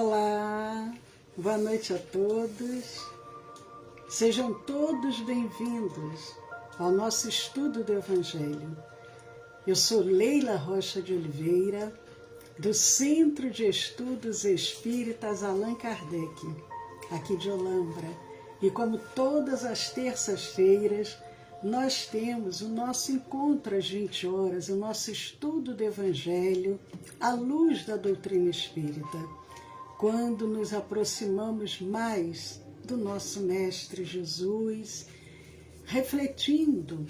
Olá, boa noite a todos. Sejam todos bem-vindos ao nosso estudo do Evangelho. Eu sou Leila Rocha de Oliveira, do Centro de Estudos Espíritas Allan Kardec, aqui de Olambra. E como todas as terças-feiras, nós temos o nosso encontro às 20 horas, o nosso estudo do Evangelho à luz da doutrina espírita, quando nos aproximamos mais do nosso Mestre Jesus, refletindo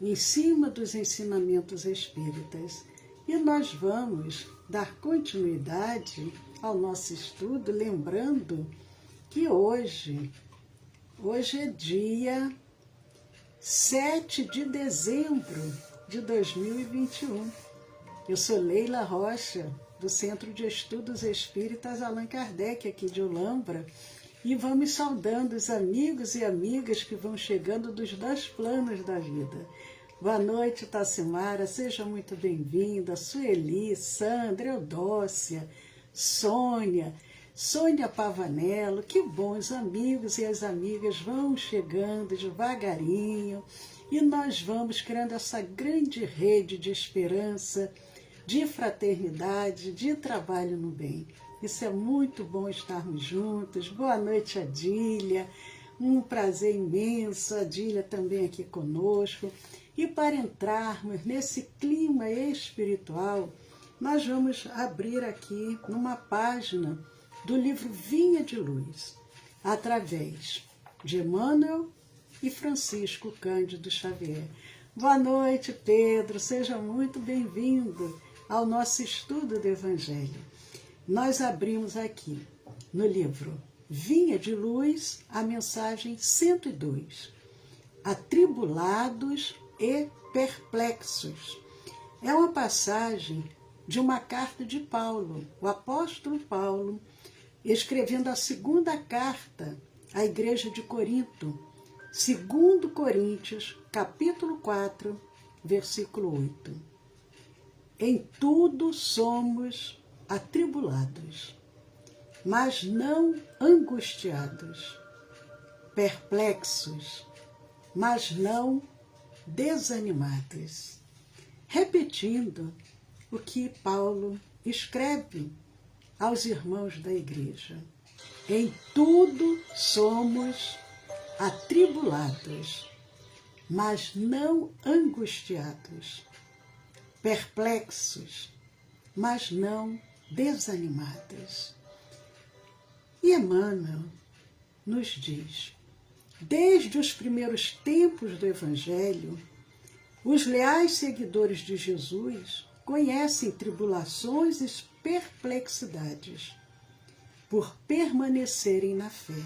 em cima dos ensinamentos espíritas. E nós vamos dar continuidade ao nosso estudo, lembrando que hoje é dia 7 de dezembro de 2021. Eu sou Leila Rocha, do Centro de Estudos Espíritas Allan Kardec, aqui de Olambra, e vamos saudando os amigos e amigas que vão chegando dos dois planos da vida. Boa noite, Tassimara, seja muito bem-vinda, Sueli, Sandra, Eudócia, Sônia Pavanello, que bons amigos e as amigas vão chegando devagarinho, e nós vamos criando essa grande rede de esperança, de fraternidade, de trabalho no bem. Isso é muito bom estarmos juntos. Boa noite, Adília. Um prazer imenso, Adília também aqui conosco. E para entrarmos nesse clima espiritual, nós vamos abrir aqui numa página do livro Vinha de Luz, através de Emmanuel e Francisco Cândido Xavier. Boa noite, Pedro. Seja muito bem-vindo ao nosso estudo do Evangelho. Nós abrimos aqui no livro Vinha de Luz a mensagem 102, Atribulados e Perplexos. É uma passagem de uma carta de Paulo, o apóstolo Paulo, escrevendo a segunda carta à igreja de Corinto, 2 Coríntios, capítulo 4, versículo 8. Em tudo somos atribulados, mas não angustiados, perplexos, mas não desanimados. Repetindo o que Paulo escreve aos irmãos da igreja. Em tudo somos atribulados, mas não angustiados, perplexos, mas não desanimados. E Emmanuel nos diz, desde os primeiros tempos do Evangelho, os leais seguidores de Jesus conhecem tribulações e perplexidades por permanecerem na fé.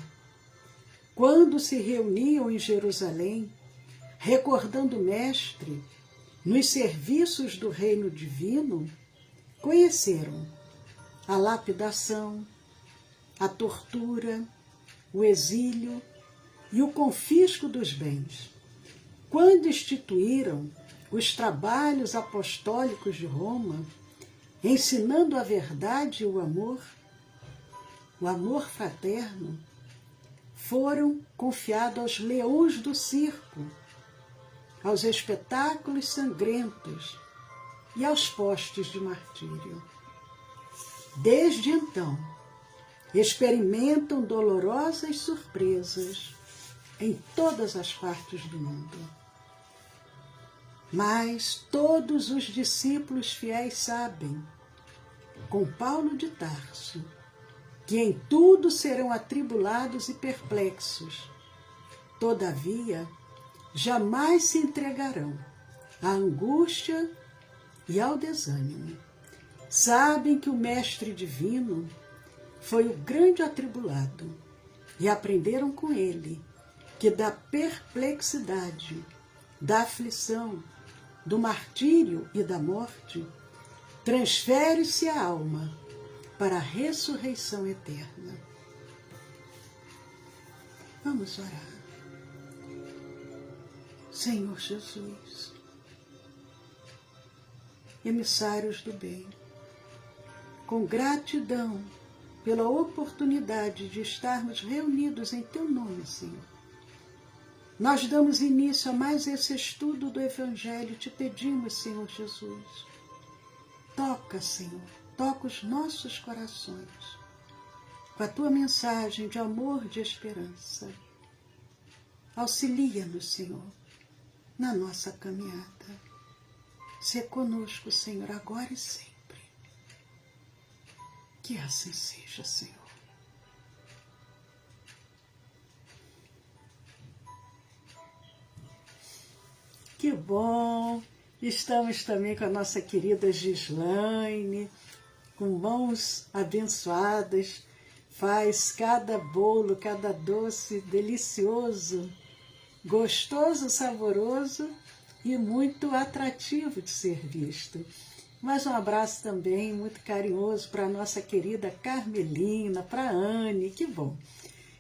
Quando se reuniam em Jerusalém, recordando o Mestre, nos serviços do reino divino, conheceram a lapidação, a tortura, o exílio e o confisco dos bens. Quando instituíram os trabalhos apostólicos de Roma, ensinando a verdade e o amor fraterno, foram confiados aos leões do circo, aos espetáculos sangrentos e aos postes de martírio. Desde então, experimentam dolorosas surpresas em todas as partes do mundo. Mas todos os discípulos fiéis sabem, com Paulo de Tarso, que em tudo serão atribulados e perplexos. Todavia, jamais se entregarão à angústia e ao desânimo. Sabem que o Mestre Divino foi o grande atribulado e aprenderam com ele que da perplexidade, da aflição, do martírio e da morte, transfere-se a alma para a ressurreição eterna. Vamos orar. Senhor Jesus, emissários do bem, com gratidão pela oportunidade de estarmos reunidos em Teu nome, Senhor. Nós damos início a mais esse estudo do Evangelho. Te pedimos, Senhor Jesus. Toca, Senhor, toca os nossos corações com a Tua mensagem de amor, de esperança. Auxilia-nos, Senhor, na nossa caminhada. Sê conosco, Senhor, agora e sempre. Que assim seja, Senhor. Que bom! Estamos também com a nossa querida Gislaine, com mãos abençoadas, faz cada bolo, cada doce delicioso, gostoso, saboroso e muito atrativo de ser visto. Mas um abraço também muito carinhoso para a nossa querida Carmelina, para a Anne, que bom.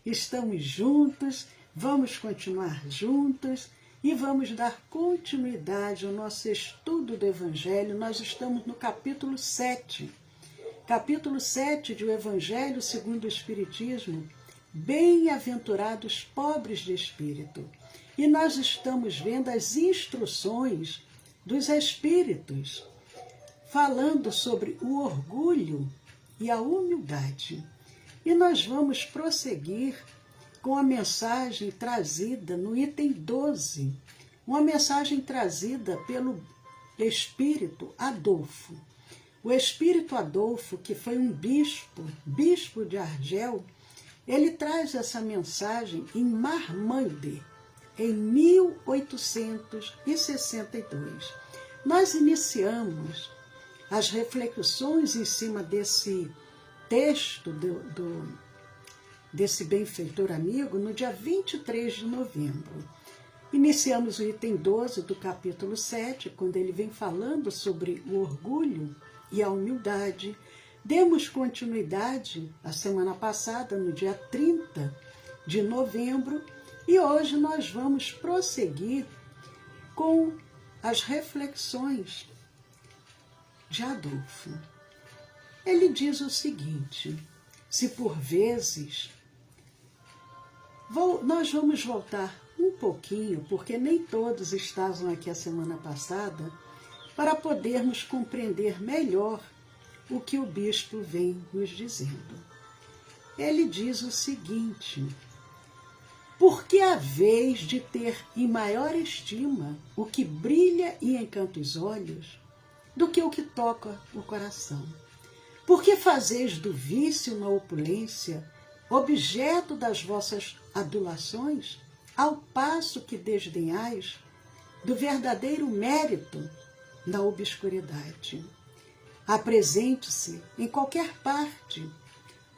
Estamos juntos, vamos continuar juntos e vamos dar continuidade ao nosso estudo do Evangelho. Nós estamos no capítulo 7. Capítulo 7 do Evangelho segundo o Espiritismo, Bem-aventurados pobres de espírito. E nós estamos vendo as instruções dos Espíritos, falando sobre o orgulho e a humildade. E nós vamos prosseguir com a mensagem trazida no item 12, uma mensagem trazida pelo Espírito Adolfo. O Espírito Adolfo, que foi um bispo de Argel, ele traz essa mensagem em Marmande, em 1862. Nós iniciamos as reflexões em cima desse texto desse benfeitor amigo no dia 23 de novembro. Iniciamos o item 12 do capítulo 7, quando ele vem falando sobre o orgulho e a humildade. Demos continuidade a semana passada, no dia 30 de novembro, e hoje nós vamos prosseguir com as reflexões de Adolfo. Ele diz o seguinte: se por vezes, nós vamos voltar um pouquinho, porque nem todos estavam aqui a semana passada, para podermos compreender melhor o que o bispo vem nos dizendo. Ele diz o seguinte: porque a vez de ter em maior estima o que brilha e encanta os olhos, do que o que toca o coração? Porque fazeis do vício na opulência objeto das vossas adulações, ao passo que desdenhais do verdadeiro mérito na obscuridade? Apresente-se em qualquer parte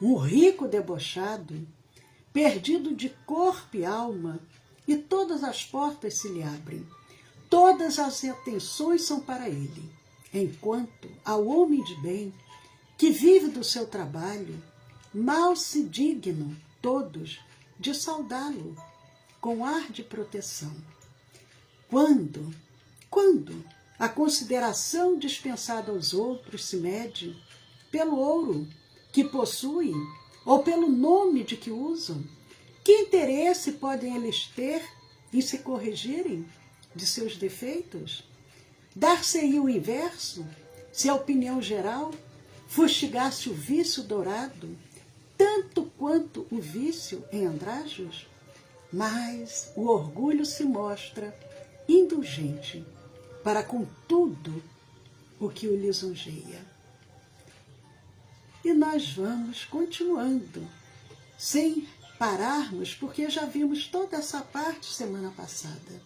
um rico debochado, perdido de corpo e alma, e todas as portas se lhe abrem, todas as atenções são para ele, enquanto ao homem de bem, que vive do seu trabalho, mal se dignam todos de saudá-lo com ar de proteção. Quando a consideração dispensada aos outros se mede pelo ouro que possuem ou pelo nome de que usam, que interesse podem eles ter em se corrigirem de seus defeitos? Dar-se-ia o inverso, se a opinião geral fustigasse o vício dourado, tanto quanto o vício em andrajos? Mas o orgulho se mostra indulgente para com tudo o que o lisonjeia. E nós vamos continuando, sem pararmos, porque já vimos toda essa parte semana passada.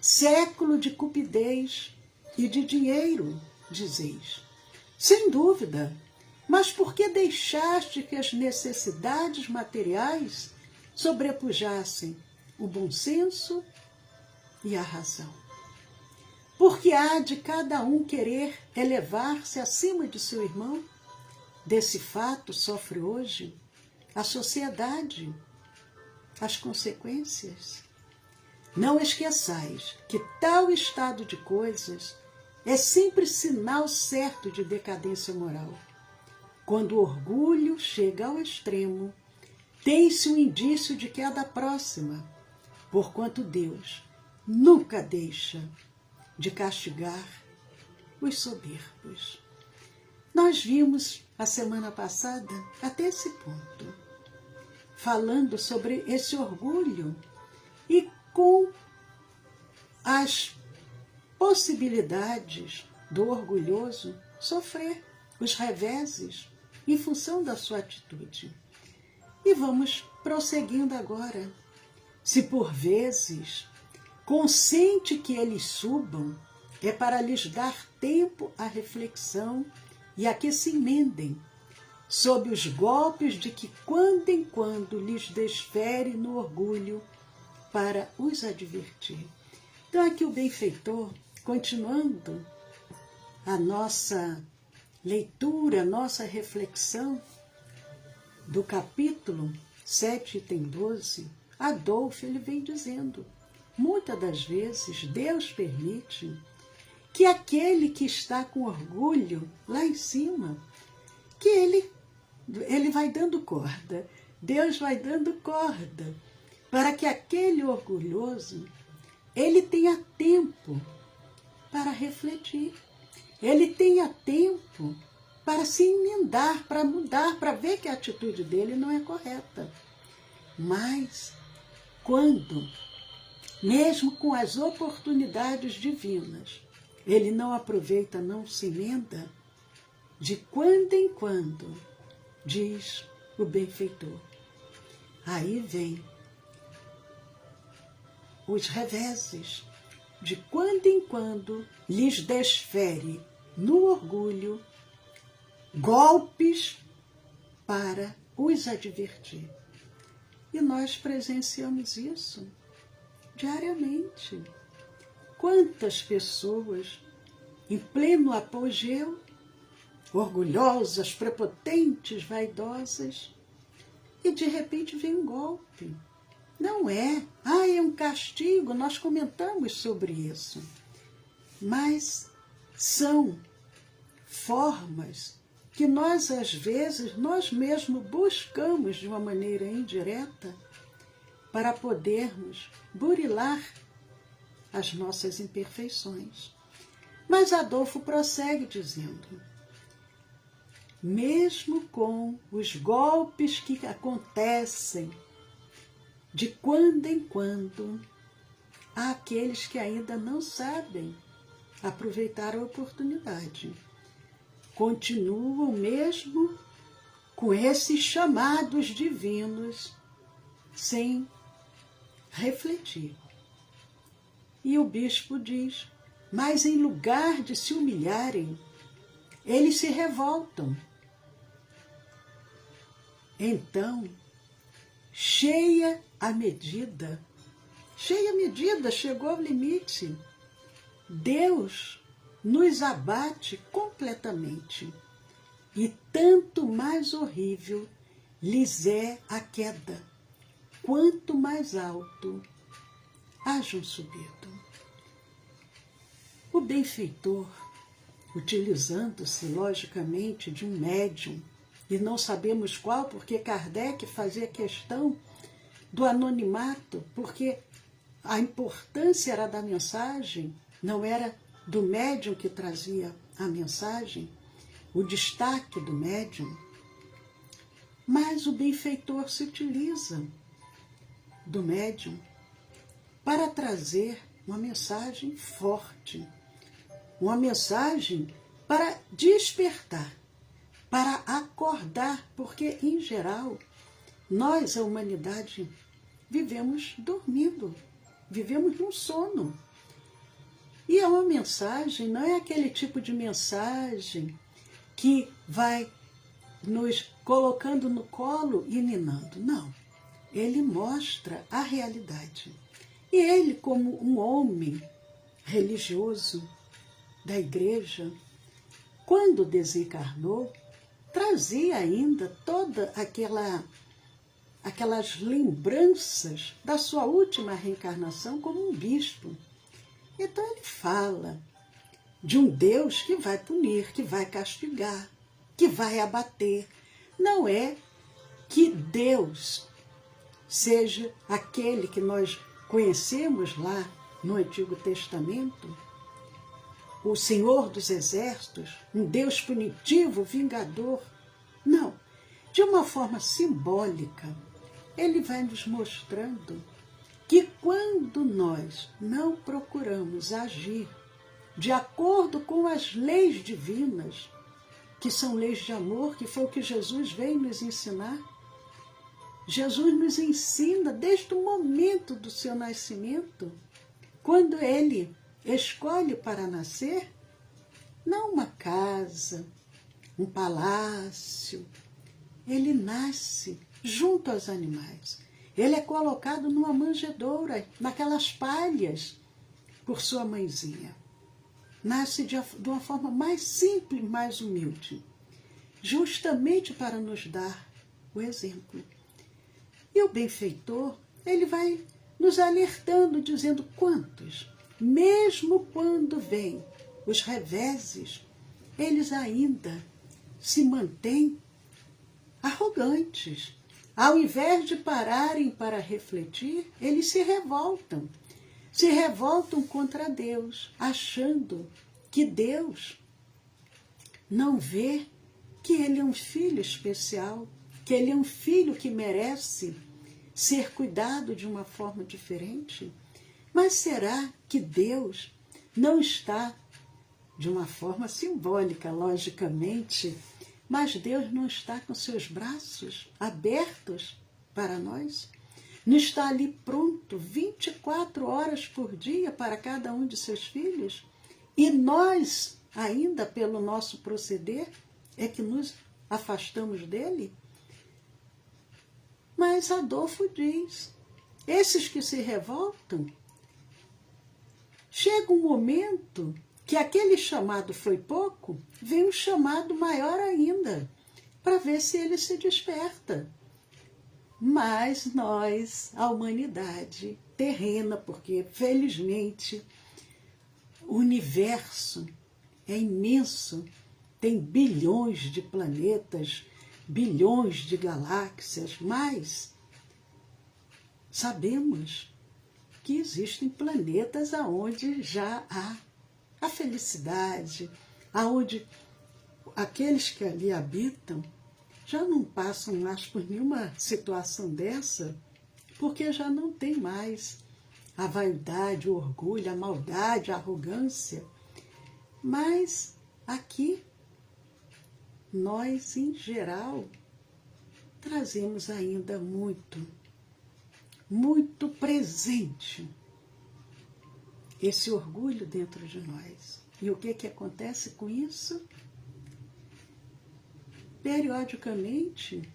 Século de cupidez e de dinheiro, dizeis. Sem dúvida, mas por que deixaste que as necessidades materiais sobrepujassem o bom senso e a razão? Porque há de cada um querer elevar-se acima de seu irmão? Desse fato sofre hoje a sociedade as consequências. Não esqueçais que tal estado de coisas é sempre sinal certo de decadência moral. Quando o orgulho chega ao extremo, tem-se um indício de queda próxima, porquanto Deus nunca deixa de castigar os soberbos. Nós vimos a semana passada até esse ponto, falando sobre esse orgulho e com as possibilidades do orgulhoso sofrer os reveses em função da sua atitude. E vamos prosseguindo agora. Se por vezes consente que eles subam, é para lhes dar tempo à reflexão e a que se emendem, sob os golpes de que quando em quando lhes desfere no orgulho, para os advertir. Então aqui o benfeitor, continuando a nossa leitura, a nossa reflexão do capítulo 7, item 12, Adolfo, ele vem dizendo, muitas das vezes Deus permite que aquele que está com orgulho lá em cima, que ele vai dando corda, Deus vai dando corda, para que aquele orgulhoso, ele tenha tempo para refletir, ele tenha tempo para se emendar, para mudar, para ver que a atitude dele não é correta. Mas, quando, mesmo com as oportunidades divinas, ele não aproveita, não se emenda, de quando em quando, diz o benfeitor, aí vem os reveses, de quando em quando lhes desfere no orgulho golpes para os advertir. E nós presenciamos isso diariamente. Quantas pessoas, em pleno apogeu, orgulhosas, prepotentes, vaidosas, e de repente vem um golpe. Não é, é um castigo, nós comentamos sobre isso. Mas são formas que nós, às vezes, nós mesmos buscamos de uma maneira indireta para podermos burilar as nossas imperfeições. Mas Adolfo prossegue dizendo, mesmo com os golpes que acontecem de quando em quando, há aqueles que ainda não sabem aproveitar a oportunidade. Continuam mesmo com esses chamados divinos sem refletir. E o bispo diz, mas em lugar de se humilharem, eles se revoltam. Então, cheia a medida, chegou ao limite. Deus nos abate completamente. E tanto mais horrível lhes é a queda, quanto mais alto hajam subido. O benfeitor, utilizando-se logicamente de um médium, e não sabemos qual, porque Kardec fazia questão do anonimato, porque a importância era da mensagem, não era do médium que trazia a mensagem, o destaque do médium. Mas o benfeitor se utiliza do médium para trazer uma mensagem forte, uma mensagem para despertar, para acordar, porque, em geral, nós, a humanidade, vivemos dormindo, vivemos num sono. E é uma mensagem, não é aquele tipo de mensagem que vai nos colocando no colo e ninando. Não, ele mostra a realidade. E ele, como um homem religioso da igreja, quando desencarnou, trazia ainda toda aquelas lembranças da sua última reencarnação como um bispo. Então ele fala de um Deus que vai punir, que vai castigar. que vai abater. Não é que Deus seja aquele que nós conhecemos lá no Antigo Testamento, o Senhor dos Exércitos, um Deus punitivo, vingador. Não. De uma forma simbólica, ele vai nos mostrando que quando nós não procuramos agir de acordo com as leis divinas, que são leis de amor, que foi o que Jesus veio nos ensinar, Jesus nos ensina desde o momento do seu nascimento, quando ele escolhe para nascer, não uma casa, um palácio, ele nasce junto aos animais. Ele é colocado numa manjedoura, naquelas palhas, por sua mãezinha. Nasce de uma forma mais simples, mais humilde, justamente para nos dar o exemplo. E o benfeitor, ele vai nos alertando, dizendo quantos, mesmo quando vêm os reveses, eles ainda se mantêm arrogantes. Ao invés de pararem para refletir, eles se revoltam contra Deus, achando que Deus não vê que ele é um filho especial, que ele é um filho que merece ser cuidado de uma forma diferente. Mas será que Deus não está, de uma forma simbólica, logicamente, mas Deus não está com seus braços abertos para nós? Não está ali pronto 24 horas por dia para cada um de seus filhos? E nós, ainda pelo nosso proceder, é que nos afastamos dele? Mas Adolfo diz, esses que se revoltam, chega um momento que aquele chamado foi pouco, vem um chamado maior ainda, para ver se ele se desperta. Mas nós, a humanidade terrena, porque felizmente o universo é imenso, tem bilhões de planetas, bilhões de galáxias, mas sabemos que existem planetas onde já há a felicidade, aonde aqueles que ali habitam já não passam mais por nenhuma situação dessa, porque já não tem mais a vaidade, o orgulho, a maldade, a arrogância. Mas aqui, nós, em geral, trazemos ainda muito presente esse orgulho dentro de nós. E o que acontece com isso? Periodicamente,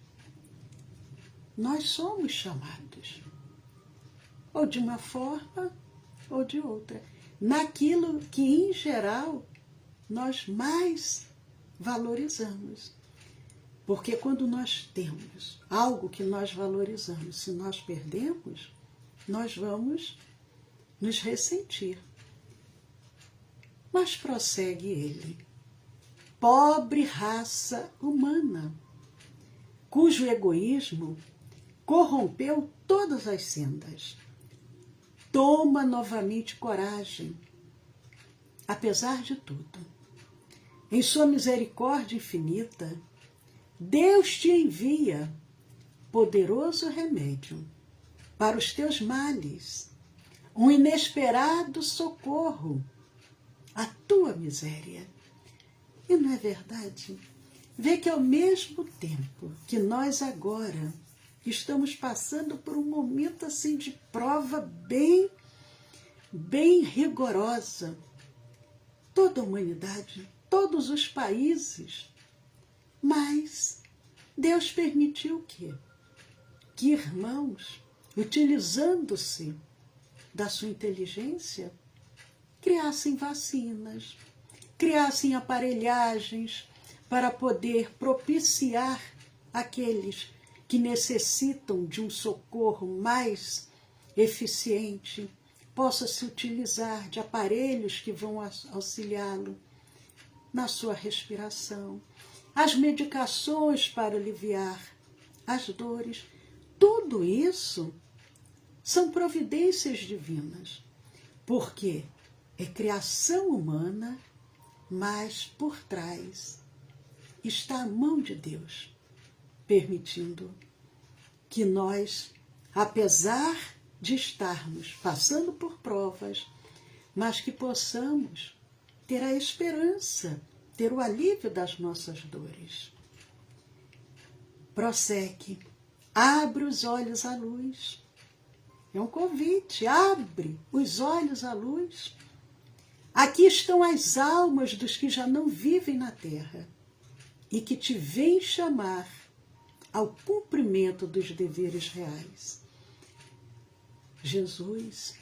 nós somos chamados, ou de uma forma ou de outra, naquilo que, em geral, nós mais valorizamos. Porque quando nós temos algo que nós valorizamos, se nós perdemos, nós vamos nos ressentir. Mas prossegue ele. Pobre raça humana, cujo egoísmo corrompeu todas as sendas. Toma novamente coragem, apesar de tudo. Em sua misericórdia infinita, Deus te envia poderoso remédio para os teus males, um inesperado socorro à tua miséria. E não é verdade? Vê que ao mesmo tempo que nós agora estamos passando por um momento assim de prova bem rigorosa, toda a humanidade, todos os países, mas Deus permitiu que irmãos, utilizando-se da sua inteligência, criassem vacinas, criassem aparelhagens para poder propiciar aqueles que necessitam de um socorro mais eficiente, possa se utilizar de aparelhos que vão auxiliá-lo na sua respiração. as medicações para aliviar as dores. Tudo isso são providências divinas, porque é criação humana, mas por trás está a mão de Deus, permitindo que nós, apesar de estarmos passando por provas, mas que possamos ter a esperança, ter o alívio das nossas dores. Prossegue, abre os olhos à luz. É um convite, abre os olhos à luz. Aqui estão as almas dos que já não vivem na terra e que te vêm chamar ao cumprimento dos deveres reais. Jesus,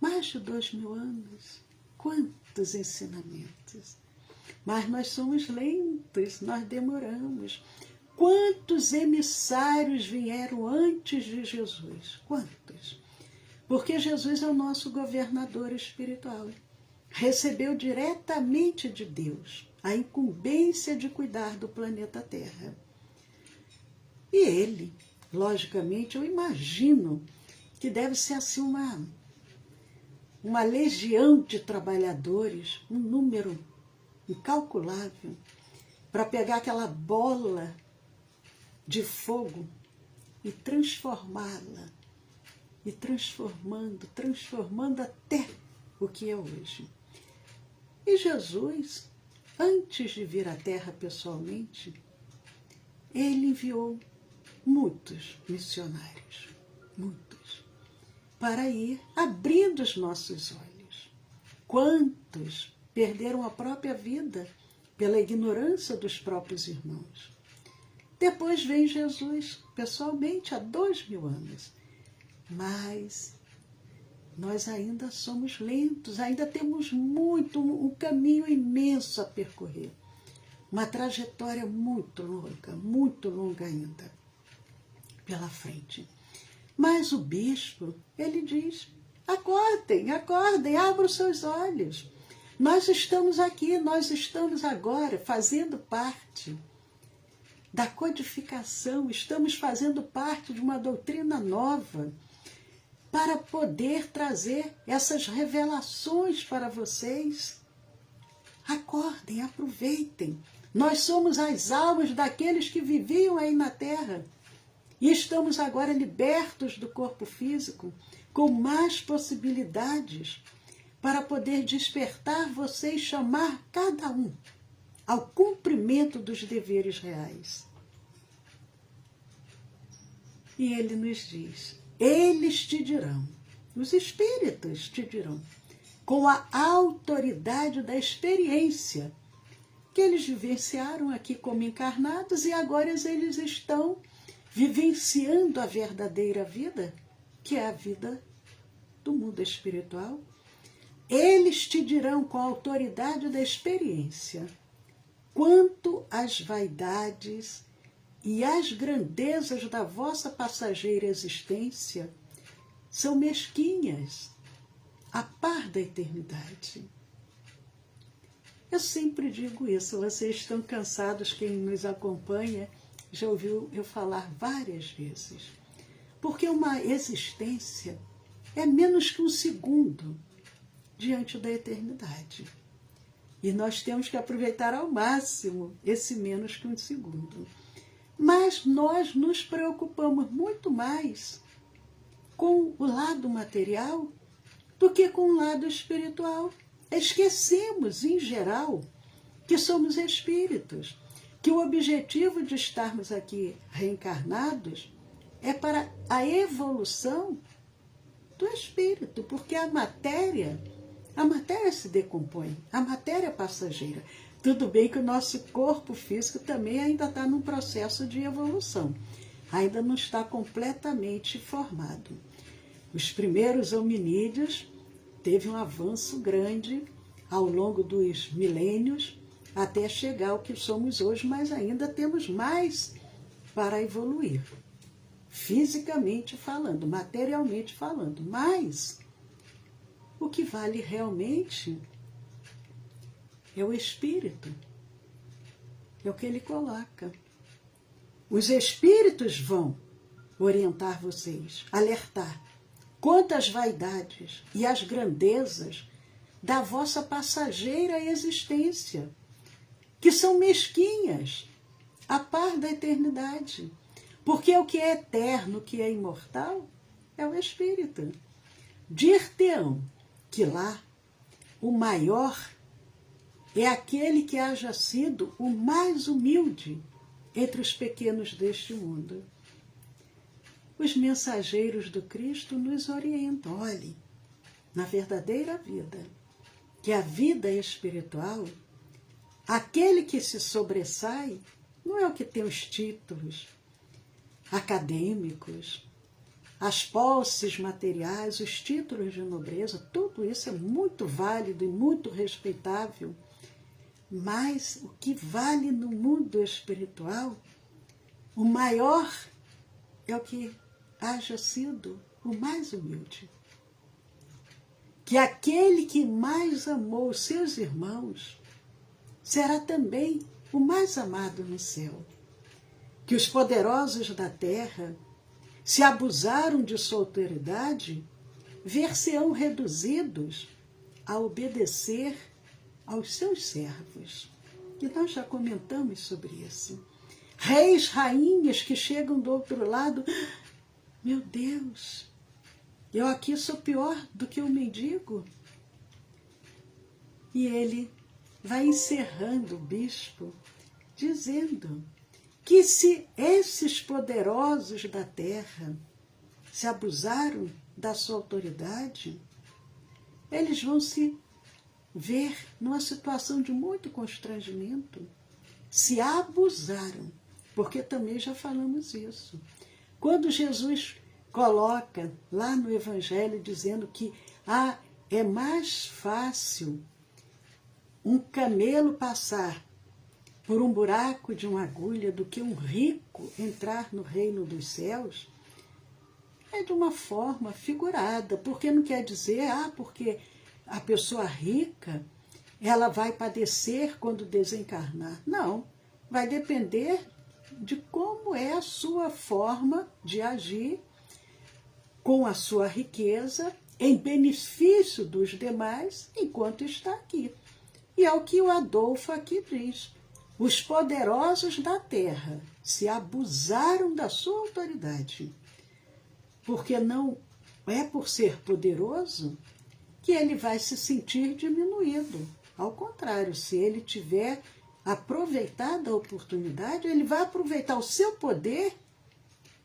mais de 2000 anos, quantos ensinamentos. Mas nós somos lentos, nós demoramos. Quantos emissários vieram antes de Jesus? Quantos? Porque Jesus é o nosso governador espiritual. Recebeu diretamente de Deus a incumbência de cuidar do planeta Terra. E ele, logicamente, eu imagino que deve ser assim uma legião de trabalhadores, um número incalculável, para pegar aquela bola de fogo e transformá-la, e transformando até o que é hoje. E Jesus, antes de vir à Terra pessoalmente, ele enviou muitos missionários, muitos, para ir abrindo os nossos olhos. Quantos perderam a própria vida pela ignorância dos próprios irmãos? Depois vem Jesus, pessoalmente, há 2000 anos. Mas nós ainda somos lentos, ainda temos um caminho imenso a percorrer. Uma trajetória muito longa ainda pela frente. Mas o bispo, ele diz, acordem, abram os seus olhos. Nós estamos aqui, nós estamos agora fazendo parte da codificação, estamos fazendo parte de uma doutrina nova para poder trazer essas revelações para vocês. Acordem, aproveitem. Nós somos as almas daqueles que viviam aí na Terra e estamos agora libertos do corpo físico, com mais possibilidades para poder despertar vocês, chamar cada um ao cumprimento dos deveres reais. E ele nos diz, eles te dirão, os espíritos te dirão, com a autoridade da experiência, que eles vivenciaram aqui como encarnados e agora eles estão vivenciando a verdadeira vida, que é a vida do mundo espiritual. Eles te dirão com a autoridade da experiência, quanto às vaidades e às grandezas da vossa passageira existência são mesquinhas, a par da eternidade. Eu sempre digo isso, vocês estão cansados, quem nos acompanha já ouviu eu falar várias vezes. Porque uma existência é menos que um segundo diante da eternidade. E nós temos que aproveitar ao máximo esse menos que um segundo. Mas nós nos preocupamos muito mais com o lado material do que com o lado espiritual. Esquecemos, em geral, que somos espíritos, que o objetivo de estarmos aqui reencarnados é para a evolução do espírito, porque a matéria se decompõe, a matéria é passageira. Tudo bem que o nosso corpo físico também ainda está num processo de evolução, ainda não está completamente formado. Os primeiros hominídeos teve um avanço grande ao longo dos milênios até chegar ao que somos hoje, mas ainda temos mais para evoluir, fisicamente falando, materialmente falando. Mas o que vale realmente é o espírito. É o que ele coloca. Os espíritos vão orientar vocês, alertar quanto às vaidades e às grandezas da vossa passageira existência, que são mesquinhas, a par da eternidade. Porque o que é eterno, o que é imortal, é o espírito. Dir-te-ão que lá o maior é aquele que haja sido o mais humilde entre os pequenos deste mundo. Os mensageiros do Cristo nos orientam. Olhe, na verdadeira vida, que é a vida espiritual, aquele que se sobressai não é o que tem os títulos acadêmicos, as posses materiais, os títulos de nobreza, tudo isso é muito válido e muito respeitável. Mas o que vale no mundo espiritual, o maior é o que haja sido o mais humilde. Que aquele que mais amou os seus irmãos será também o mais amado no céu. Que os poderosos da terra, se abusaram de sua autoridade, ver-se-ão reduzidos a obedecer aos seus servos. E nós já comentamos sobre isso. Reis, rainhas que chegam do outro lado, meu Deus, eu aqui sou pior do que um mendigo. E ele vai encerrando o bispo, dizendo que se esses poderosos da terra se abusaram da sua autoridade, eles vão se ver numa situação de muito constrangimento. Se abusaram, porque também já falamos isso. Quando Jesus coloca lá no Evangelho dizendo que é mais fácil um camelo passar por um buraco de uma agulha do que um rico entrar no reino dos céus, é de uma forma figurada, porque não quer dizer, porque a pessoa rica, ela vai padecer quando desencarnar. Não, vai depender de como é a sua forma de agir com a sua riqueza em benefício dos demais enquanto está aqui. E é o que o Adolfo aqui diz. Os poderosos da terra se abusaram da sua autoridade, porque não é por ser poderoso que ele vai se sentir diminuído. Ao contrário, se ele tiver aproveitado a oportunidade, ele vai aproveitar o seu poder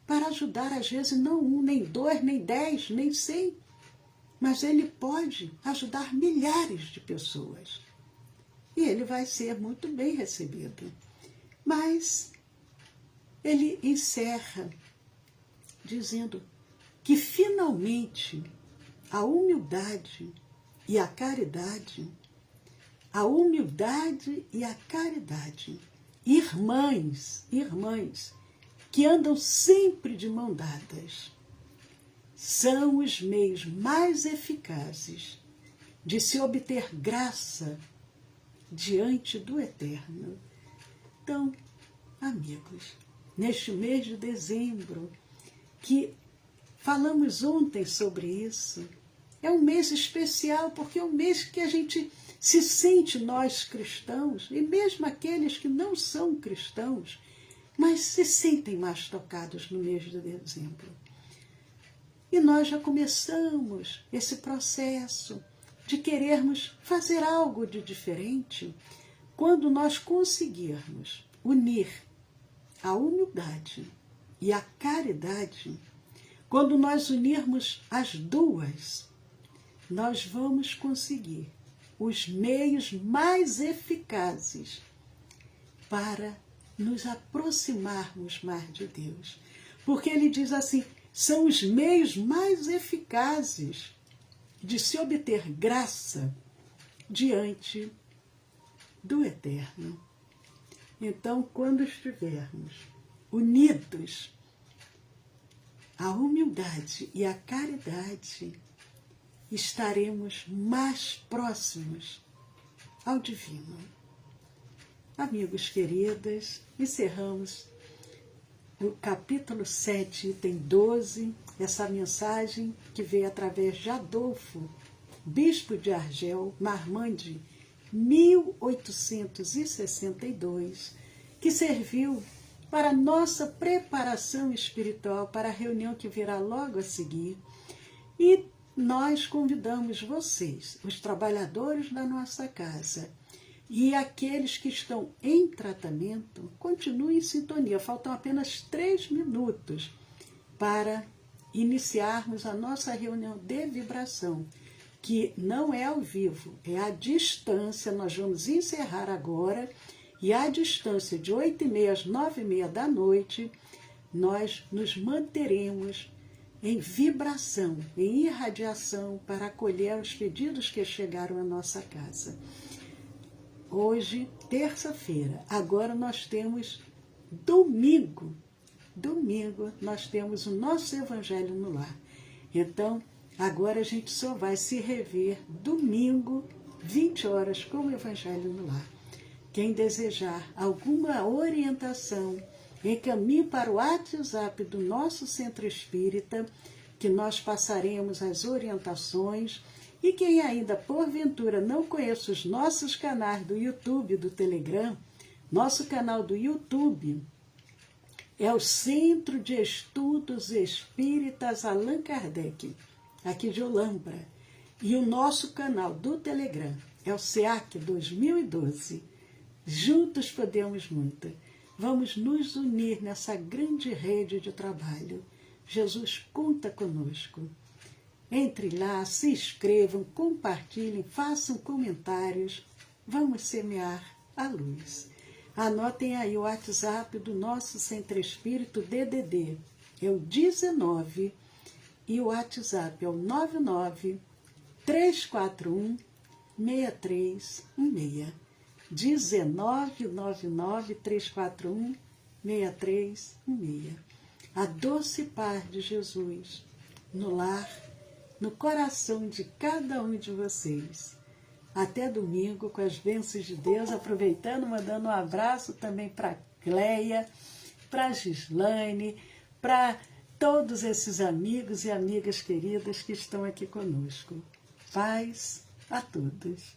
para ajudar, às vezes, não um, nem dois, nem 10, nem 100, mas ele pode ajudar milhares de pessoas. E ele vai ser muito bem recebido. Mas ele encerra dizendo que, finalmente, a humildade e a caridade, irmãs, que andam sempre de mão dadas, são os meios mais eficazes de se obter graça diante do Eterno. Então, amigos, neste mês de dezembro, que falamos ontem sobre isso, é um mês especial, porque é um mês que a gente se sente, nós cristãos, e mesmo aqueles que não são cristãos, mas se sentem mais tocados no mês de dezembro. E nós já começamos esse processo de querermos fazer algo de diferente quando nós conseguirmos unir a humildade e a caridade. Quando nós unirmos as duas, nós vamos conseguir os meios mais eficazes para nos aproximarmos mais de Deus. Porque ele diz assim, são os meios mais eficazes de se obter graça diante do Eterno. Então, quando estivermos unidos, a humildade e a caridade, estaremos mais próximos ao divino. amigos queridos, encerramos o capítulo 7, item 12, essa mensagem que veio através de Adolfo, bispo de Argel, Marmande, 1862, que serviu para nossa preparação espiritual para a reunião que virá logo a seguir. E nós convidamos vocês, os trabalhadores da nossa casa, e aqueles que estão em tratamento, continuem em sintonia. Faltam apenas 3 minutos para iniciarmos a nossa reunião de vibração, que não é ao vivo, é à distância. Nós vamos encerrar agora, e à distância de 8h30 às 9h30 da noite, nós nos manteremos em vibração, em irradiação, para acolher os pedidos que chegaram à nossa casa. Hoje, terça-feira, agora nós temos domingo. Domingo nós temos o nosso Evangelho no Lar. Então, agora a gente só vai se rever domingo, 20 horas, com o Evangelho no Lar. Quem desejar alguma orientação, encaminhe para o WhatsApp do nosso Centro Espírita, que nós passaremos as orientações. E quem ainda, porventura, não conhece os nossos canais do YouTube e do Telegram, nosso canal do YouTube é o Centro de Estudos Espíritas Allan Kardec, aqui de Olambra. E o nosso canal do Telegram é o SEAC 2012. Juntos podemos muito. Vamos nos unir nessa grande rede de trabalho. Jesus conta conosco. Entre lá, se inscrevam, compartilhem, façam comentários. Vamos semear a luz. Anotem aí o WhatsApp do nosso Centro Espírito DDD. É o 19 e o WhatsApp é o 99 341 6316. 1999 341 6316. A doce paz de Jesus no lar, no coração de cada um de vocês. Até domingo, com as bênçãos de Deus, aproveitando, mandando um abraço também para Cleia, para Gislaine, para todos esses amigos e amigas queridas que estão aqui conosco. Paz a todos.